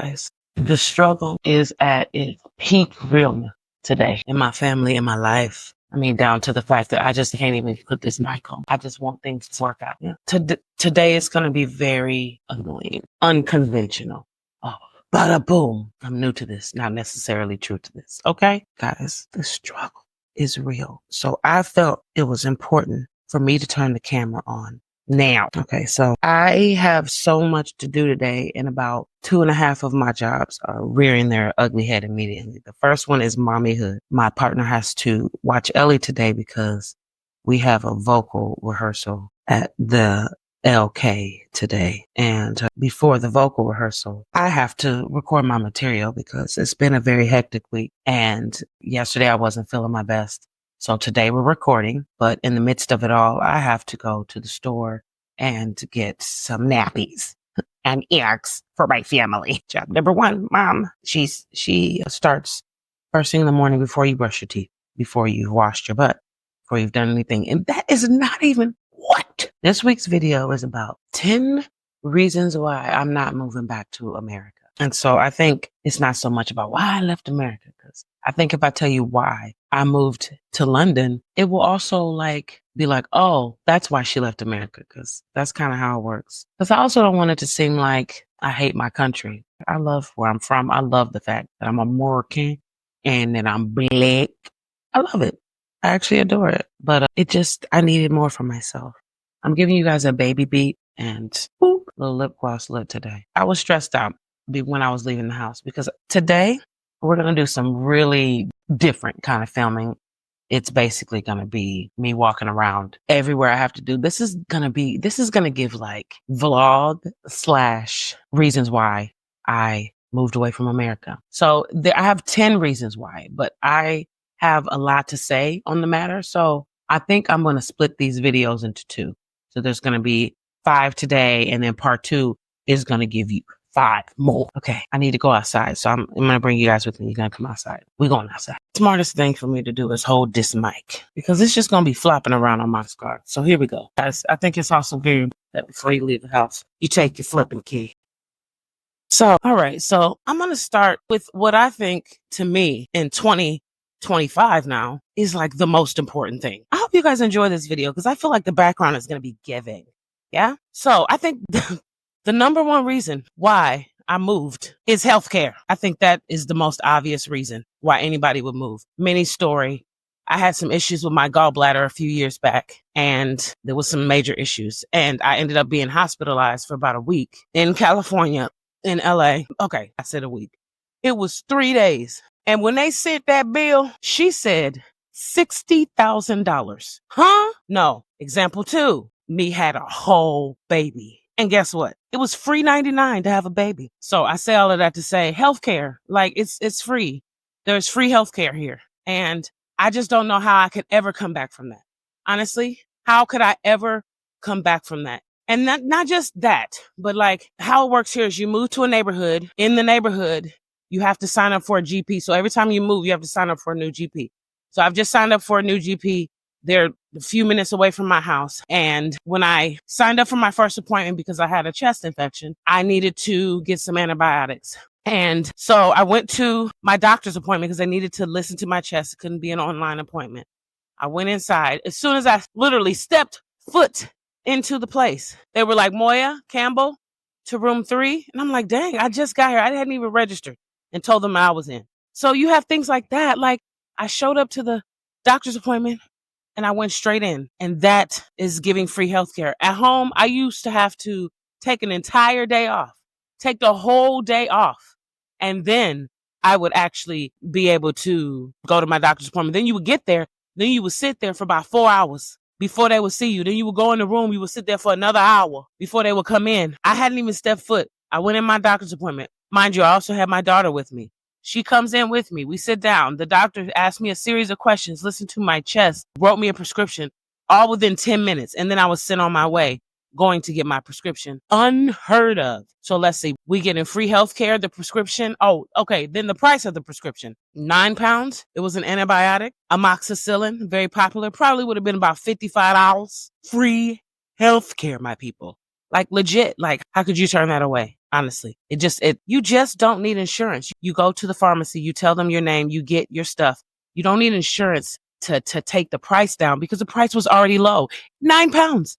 Guys, the struggle is at its peak realness today in my family, in my life. I mean, down to the fact that I just can't even put this mic on. I just want things to work out. Yeah. Today is going to be very annoying, unconventional. Oh, bada boom. I'm new to this, not necessarily true to this. Okay, guys, the struggle is real. So I felt it was important for me to turn the camera on now. Okay, so I have so much to do today, and about 2.5 of my jobs are rearing their ugly head immediately. The first one is mommyhood. My partner has to watch Ellie today because we have a vocal rehearsal at the LK today. And before the vocal rehearsal, I have to record my material because it's been a very hectic week. And yesterday I wasn't feeling my best. So today we're recording, but in the midst of it all, I have to go to the store and get some nappies and eggs for my family. Job number one, mom, she starts first thing in the morning before you brush your teeth, before you've washed your butt, before you've done anything. And that is not even what. This week's video is about 10 reasons why I'm not moving back to America. And so I think it's not so much about why I left America, because I think if I tell you why I moved to London, it will also be like, oh, that's why she left America, because that's kind of how it works. Because I also don't want it to seem like I hate my country. I love where I'm from. I love the fact that I'm American and that I'm black. I love it. I actually adore it. But I needed more for myself. I'm giving you guys a baby beat and little lip gloss lit today. I was stressed out when I was leaving the house because today we're going to do some really different kind of filming. It's basically going to be me walking around everywhere I have to do. This is going to give vlog / reasons why I moved away from America. So I have 10 reasons why, but I have a lot to say on the matter. So I think I'm going to split these videos into 2. So there's going to be 5 today, and then part 2 is going to give you 5 more. Okay, I need to go outside. So I'm going to bring you guys with me. You're going to come outside. We're going outside. Smartest thing for me to do is hold this mic because it's just going to be flopping around on my scarf. So here we go. Guys, I think it's also very important that before you leave the house, you take your flipping key. So, all right. So I'm going to start with what I think to me in 2025 now is the most important thing. I hope you guys enjoy this video because I feel like the background is going to be giving. Yeah. So I think the number one reason why I moved is healthcare. I think that is the most obvious reason why anybody would move. Mini story. I had some issues with my gallbladder a few years back, and there was some major issues. And I ended up being hospitalized for about a week in California, in LA. Okay, I said a week. It was 3 days. And when they sent that bill, she said $60,000. Huh? No. Example 2. Me had a whole baby. And guess what? It was free 99 to have a baby. So I say all of that to say healthcare, it's free. There's free healthcare here. And I just don't know how I could ever come back from that. Honestly, how could I ever come back from that? And not just that, but how it works here is you move to a neighborhood. In the neighborhood, you have to sign up for a GP. So every time you move, you have to sign up for a new GP. So I've just signed up for a new GP. They're a few minutes away from my house. And when I signed up for my first appointment because I had a chest infection, I needed to get some antibiotics. And so I went to my doctor's appointment because they needed to listen to my chest. It couldn't be an online appointment. I went inside. As soon as I literally stepped foot into the place, they were like, Moya Campbell to room 3. And I'm like, dang, I just got here. I hadn't even registered and told them I was in. So you have things like that. I showed up to the doctor's appointment and I went straight in. And that is giving free healthcare. At home, I used to have to take an entire day off, take the whole day off. And then I would actually be able to go to my doctor's appointment. Then you would get there. Then you would sit there for about 4 hours before they would see you. Then you would go in the room. You would sit there for another hour before they would come in. I hadn't even stepped foot. I went in my doctor's appointment. Mind you, I also had my daughter with me. She comes in with me. We sit down. The doctor asked me a series of questions, listened to my chest, wrote me a prescription, all within 10 minutes. And then I was sent on my way going to get my prescription. Unheard of. So let's see. We get in free healthcare, the prescription. Oh, okay. Then the price of the prescription, £9. It was an antibiotic, amoxicillin, very popular. Probably would have been about $55. Free healthcare, my people. Legit. How could you turn that away? Honestly, you just don't need insurance. You go to the pharmacy, you tell them your name, you get your stuff. You don't need insurance to take the price down because the price was already low. £9.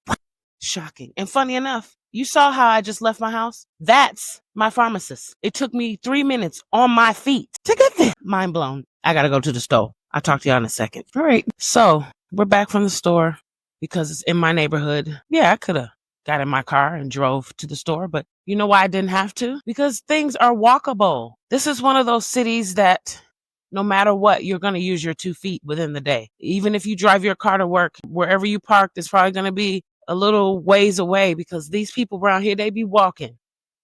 Shocking. And funny enough, you saw how I just left my house? That's my pharmacist. It took me 3 minutes on my feet to get there. Mind blown. I gotta go to the store. I'll talk to y'all in a second. All right. So we're back from the store because it's in my neighborhood. Yeah, I could have got in my car and drove to the store, but you know why I didn't have to? Because things are walkable. This is one of those cities that no matter what, you're going to use your 2 feet within the day. Even if you drive your car to work, wherever you park, it's probably going to be a little ways away because these people around here, they be walking.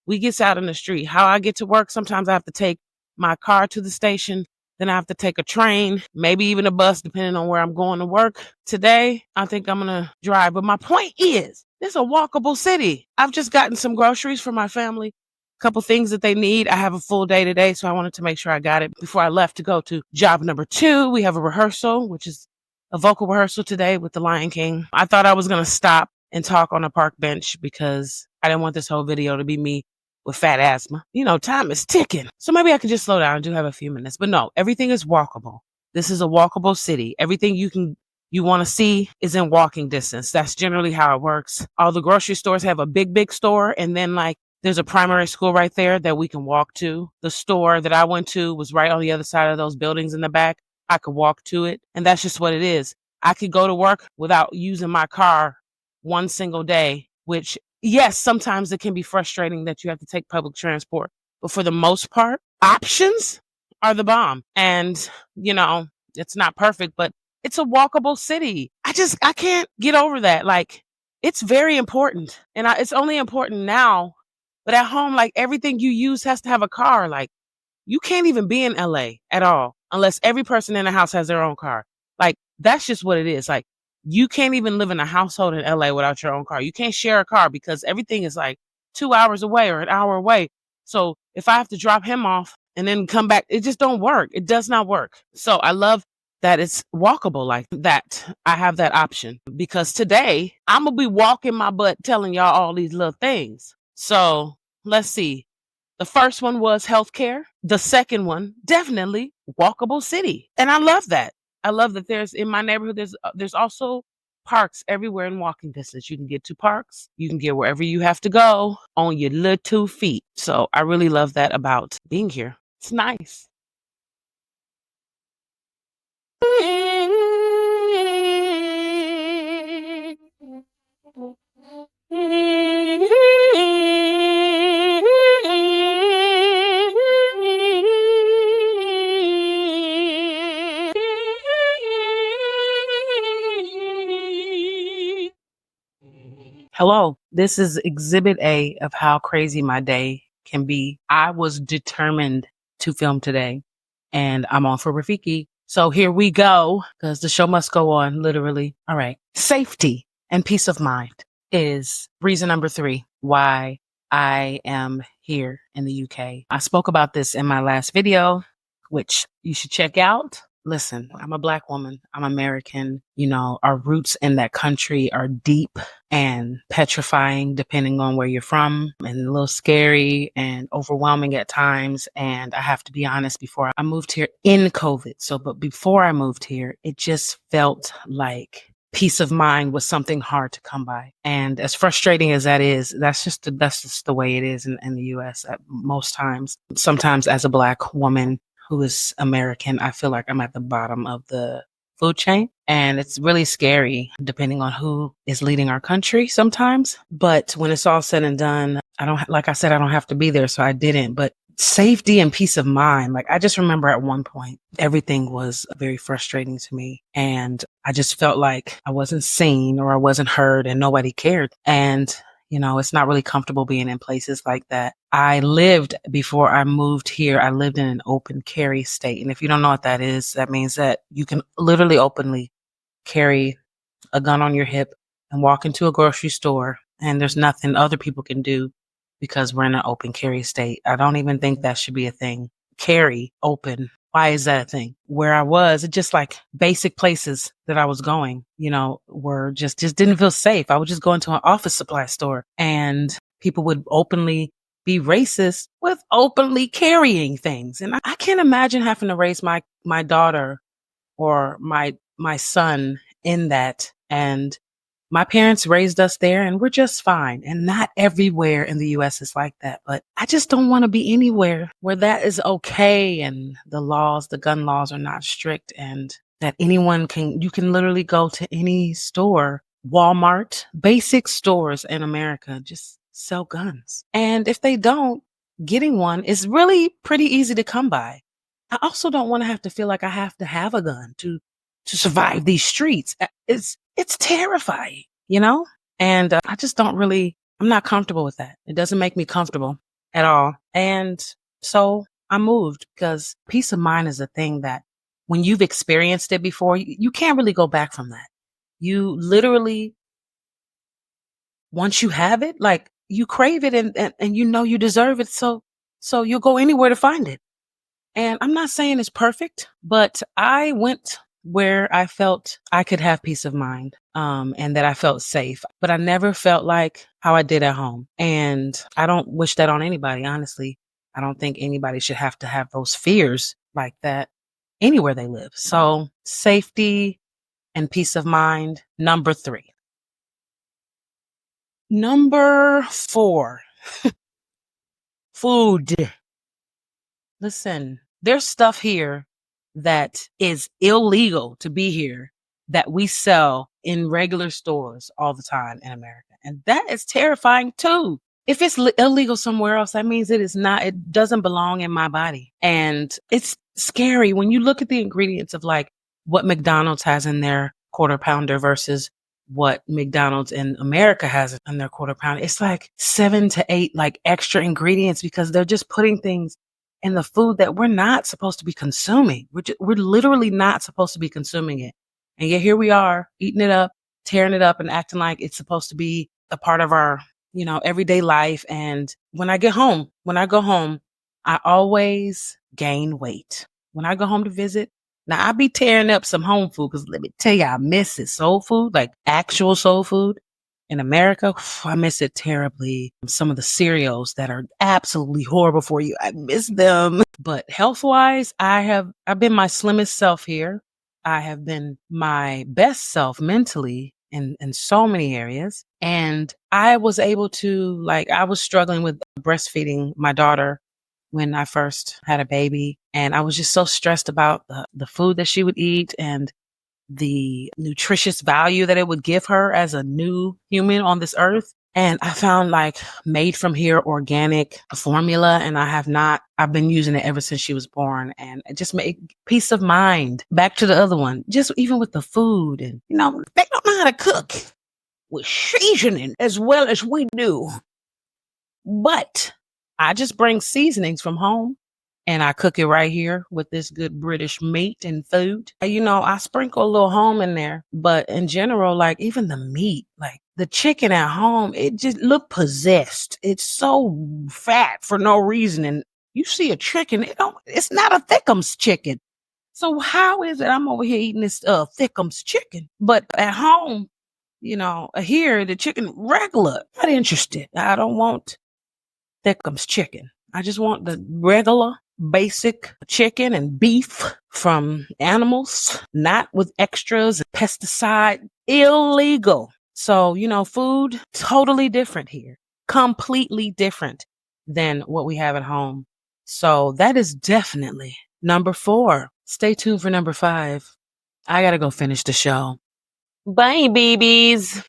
We gets out in the street. How I get to work, sometimes I have to take my car to the station. Then I have to take a train, maybe even a bus, depending on where I'm going to work. Today, I think I'm going to drive. But my point is, it's a walkable city. I've just gotten some groceries for my family, a couple things that they need. I have a full day today, so I wanted to make sure I got it before I left to go to job number 2. We have a rehearsal, which is a vocal rehearsal today with the Lion King. I thought I was going to stop and talk on a park bench because I didn't want this whole video to be me with fat asthma. You know, time is ticking. So maybe I could just slow down. I do have a few minutes. But no, everything is walkable. This is a walkable city. Everything you want to see is in walking distance. That's generally how it works. All the grocery stores have a big store. And then like there's a primary school right there that we can walk to. The store that I went to was right on the other side of those buildings in the back. I could walk to it. And that's just what it is. I could go to work without using my car one single day, which yes, sometimes it can be frustrating that you have to take public transport, but for the most part, options are the bomb. And, you know, it's not perfect, but it's a walkable city. I can't get over that. Like, it's very important. And it's only important now, but at home, like everything you use has to have a car. Like, you can't even be in LA at all unless every person in the house has their own car. Like, that's just what it is. Like, you can't even live in a household in LA without your own car. You can't share a car because everything is like 2 hours away or an hour away. So if I have to drop him off and then come back, it just don't work. It does not work. So I love that it's walkable like that. I have that option because today I'm going to be walking my butt telling y'all all these little things. So let's see. The first one was healthcare. The second one, definitely walkable city. And I love that. I love that there's in my neighborhood, there's also parks everywhere in walking distance. You can get to parks. You can get wherever you have to go on your little 2 feet. So I really love that about being here. It's nice. Hello, this is exhibit A of how crazy my day can be. I was determined to film today and I'm on for Rafiki. So here we go because the show must go on, literally. All right. Safety and peace of mind is reason number 3 why I am here in the UK. I spoke about this in my last video, which you should check out. Listen, I'm a Black woman. I'm American. You know, our roots in that country are deep and petrifying depending on where you're from and a little scary and overwhelming at times. And I have to be honest, before I moved here in COVID. But before I moved here, it just felt like peace of mind was something hard to come by. And as frustrating as that is, that's just the way it is in the US at most times. Sometimes as a Black woman who is American, I feel like I'm at the bottom of the food chain. And it's really scary depending on who is leading our country sometimes. But when it's all said and done, like I said, I don't have to be there. So I didn't. But safety and peace of mind. Like I just remember at one point, everything was very frustrating to me. And I just felt like I wasn't seen or I wasn't heard and nobody cared. And you know, it's not really comfortable being in places like that. Before I moved here, I lived in an open carry state. And if you don't know what that is, that means that you can literally openly carry a gun on your hip and walk into a grocery store and there's nothing other people can do because we're in an open carry state. I don't even think that should be a thing. Carry open. Why is that a thing? Where I was, it just like basic places that I was going, you know, were just didn't feel safe. I would just go into an office supply store and people would openly be racist with openly carrying things. And I can't imagine having to raise my daughter or my son in that. And my parents raised us there and we're just fine. And not everywhere in the US is like that. But I just don't want to be anywhere where that is okay and the gun laws are not strict and that you can literally go to any store, Walmart, basic stores in America, just sell guns. And if they don't, getting one is really pretty easy to come by. I also don't want to have to feel like I have to have a gun to survive these streets. It's terrifying, you know? And I just I'm not comfortable with that. It doesn't make me comfortable at all. And so I moved because peace of mind is a thing that when you've experienced it before, you can't really go back from that. You literally, once you have it, like you crave it and you know you deserve it. So you'll go anywhere to find it. And I'm not saying it's perfect, but I went where I felt I could have peace of mind, and that I felt safe, but I never felt like how I did at home. And I don't wish that on anybody, honestly. I don't think anybody should have to have those fears like that anywhere they live. So safety and peace of mind, number 3. Number 4, food. Listen, there's stuff here that is illegal to be here that we sell in regular stores all the time in America. And that is terrifying too. If it's illegal somewhere else, that means it doesn't belong in my body. And it's scary when you look at the ingredients of like what McDonald's has in their quarter pounder versus what McDonald's in America has in their quarter pounder. It's like 7 to 8 like extra ingredients because they're just putting things in the food that we're not supposed to be consuming. We're literally not supposed to be consuming it. And yet here we are eating it up, tearing it up and acting like it's supposed to be a part of our, everyday life. And when I go home, I always gain weight. When I go home to visit, now I be tearing up some home food because let me tell you, I miss it. Soul food, like actual soul food. In America, I miss it terribly. Some of the cereals that are absolutely horrible for you, I miss them. But health-wise, I've been my slimmest self here. I have been my best self mentally in so many areas. And I was able to, I was struggling with breastfeeding my daughter when I first had a baby. And I was just so stressed about the food that she would eat and the nutritious value that it would give her as a new human on this earth. And I found made from here organic formula and I've been using it ever since she was born and it just made peace of mind. Back to the other one, just even with the food and, they don't know how to cook with seasoning as well as we do. But I just bring seasonings from home. And I cook it right here with this good British meat and food. I sprinkle a little home in there, but in general, even the meat, the chicken at home, it just look possessed. It's so fat for no reason. And you see a chicken, it's not a Thickums chicken. So how is it I'm over here eating this Thickums chicken? But at home, here the chicken regular. Not interested. I don't want Thickums chicken. I just want the regular basic chicken and beef from animals, not with extras, pesticide, illegal. So, food totally different here, completely different than what we have at home. So that is definitely number 4. Stay tuned for number 5. I got to go finish the show. Bye, babies.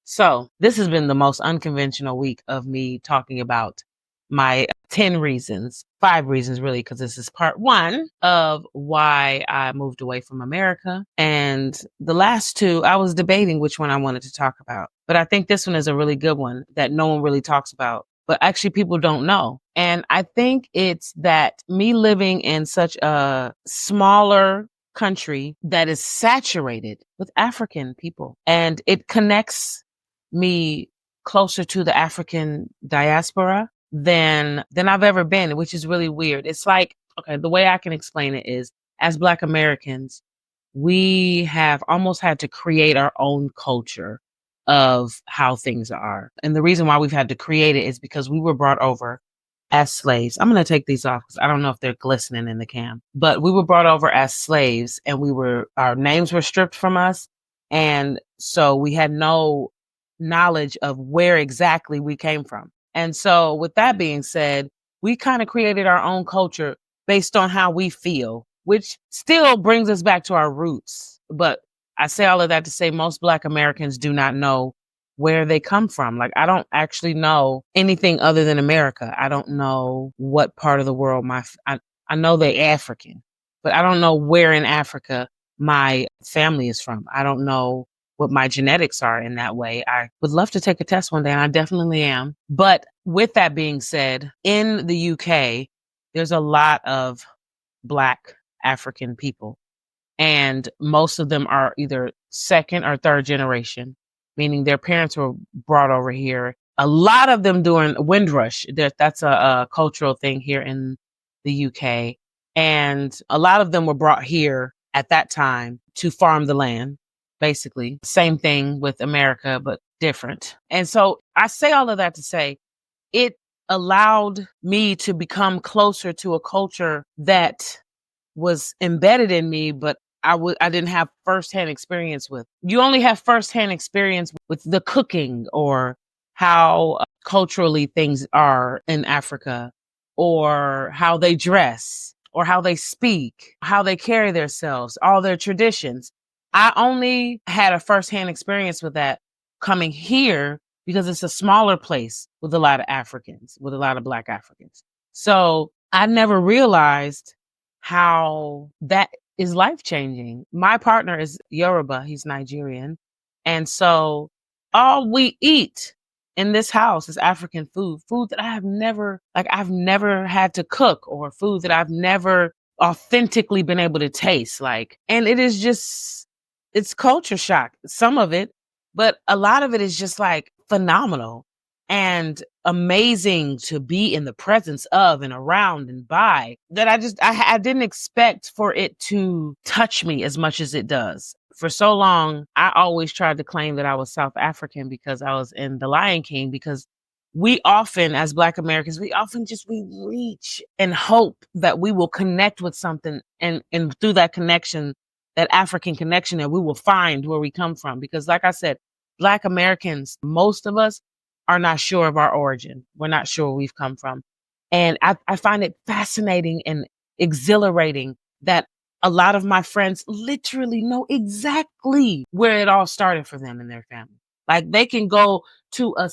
So this has been the most unconventional week of me talking about my 10 reasons, 5 reasons really, because this is part 1 of why I moved away from America. And the last 2, I was debating which one I wanted to talk about. But I think this one is a really good one that no one really talks about, but actually people don't know. And I think it's that me living in such a smaller country that is saturated with African people and it connects me closer to the African diaspora than I've ever been, which is really weird. It's the way I can explain it is as Black Americans, we have almost had to create our own culture of how things are. And the reason why we've had to create it is because we were brought over as slaves. I'm going to take these off because I don't know if they're glistening in the cam, but we were brought over as slaves and our names were stripped from us. And so we had no knowledge of where exactly we came from. And so with that being said, we kind of created our own culture based on how we feel, which still brings us back to our roots. But I say all of that to say most Black Americans do not know where they come from. Like, I don't actually know anything other than America. I don't know what part of the world I know they're African, but I don't know where in Africa my family is from. I don't know what my genetics are in that way. I would love to take a test one day, and I definitely am. But with that being said, in the UK, there's a lot of Black African people, and most of them are either second or third generation, meaning their parents were brought over here. A lot of them doing Windrush. That's a cultural thing here in the UK. And a lot of them were brought here at that time to farm the land, basically. Same thing with America, but different. And so I say all of that to say it allowed me to become closer to a culture that was embedded in me, but I didn't have firsthand experience with. You only have firsthand experience with the cooking or how culturally things are in Africa, or how they dress, or how they speak, how they carry themselves, all their traditions. I only had a firsthand experience with that coming here because it's a smaller place with a lot of Africans, with a lot of Black Africans. So I never realized how that is life changing. My partner is Yoruba, he's Nigerian. And so all we eat in this house is African food that I've never had to cook, or food that I've never authentically been able to taste. And it is just, it's culture shock, some of it, but a lot of it is just phenomenal and amazing to be in the presence of and around and by, that I didn't expect for it to touch me as much as it does. For so long, I always tried to claim that I was South African because I was in The Lion King, because we often, as Black Americans, we reach and hope that we will connect with something, and through that connection, that African connection, that we will find where we come from. Because like I said, Black Americans, most of us, are not sure of our origin. We're not sure where we've come from. And I find it fascinating and exhilarating that a lot of my friends literally know exactly where it all started for them and their family. Like, they can go to a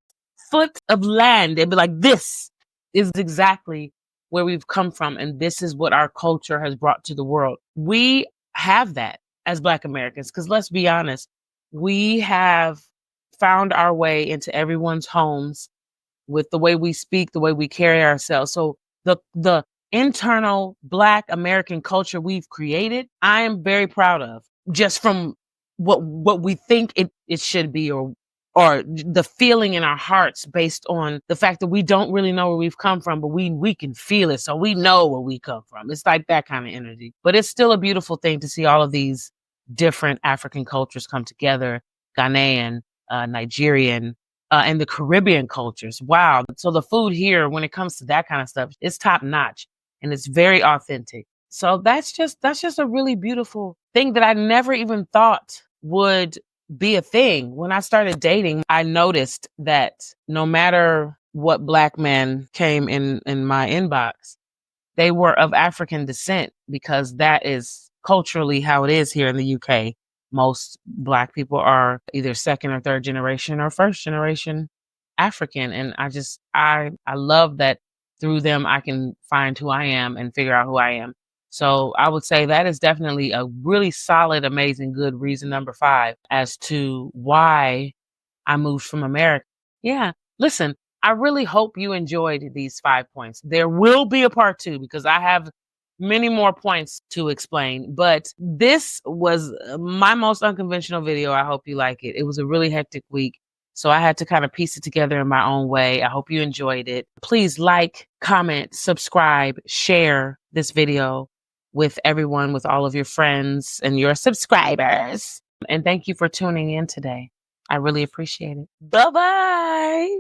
foot of land and be like, this is exactly where we've come from, and this is what our culture has brought to the world. We have that as Black Americans, because let's be honest, we have found our way into everyone's homes with the way we speak, the way we carry ourselves. So the internal Black American culture we've created, I am very proud of, just from what we think it should be, or the feeling in our hearts based on the fact that we don't really know where we've come from, but we can feel it. So we know where we come from. It's like that kind of energy. But it's still a beautiful thing to see all of these different African cultures come together. Ghanaian, Nigerian, and the Caribbean cultures. Wow. So the food here, when it comes to that kind of stuff, it's top notch and it's very authentic. So that's just a really beautiful thing that I never even thought would be a thing. When I started dating, I noticed that no matter what Black men came in my inbox, they were of African descent, because that is culturally how it is here in the UK. Most Black people are either second or third generation or first generation African. And I love that through them, I can find who I am and figure out who I am. So I would say that is definitely a really solid, amazing, good reason number 5 as to why I moved from America. Yeah. Listen, I really hope you enjoyed these 5 points. There will be a part 2 because I have many more points to explain, but this was my most unconventional video. I hope you like it. It was a really hectic week, so I had to kind of piece it together in my own way. I hope you enjoyed it. Please like, comment, subscribe, share this video with everyone, with all of your friends and your subscribers. And thank you for tuning in today. I really appreciate it. Bye bye.